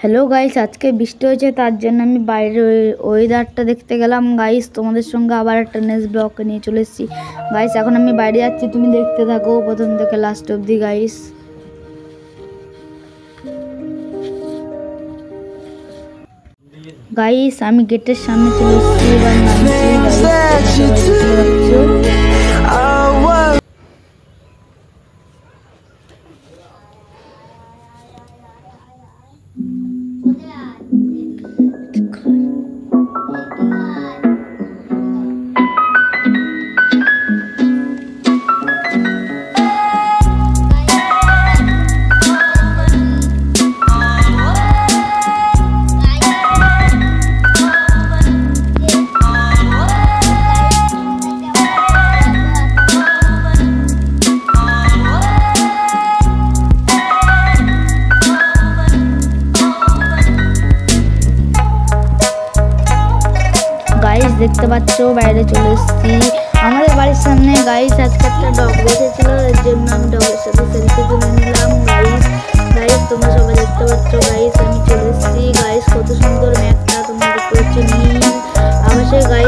Hello guys, আজকে বৃষ্টি হয়েছে তার জন্য আমি বাইরের ওয়েদারটা দেখতে গেলাম গাইস। তোমাদের সঙ্গে আবার একটা নেক্সট ব্লগ নিয়ে চলে এসেছি গাইস। এখন আমি বাইরে যাচ্ছি, তুমি দেখতে থাকো প্রথম থেকে লাস্ট অবধি গাইস। গাইস আমি গেটের সামনে চলে এসেছি, এবার দেখতে পাচ্ছ বাইরে চলে এসেছি। আমাদের বাড়ির সামনে গাইস আজকে একটা ডগ বসেছিল, এর জন্য আমি ডগের সাথে সেলফি তুলে নিলাম গাইস। তোমরা সবাই দেখতে পাচ্ছ গাইস, আমি চলে এসেছি গাইস। কত সুন্দর ম্যাপটা তোমরা দেখতে পাচ্ছ নীল আকাশে গাইস।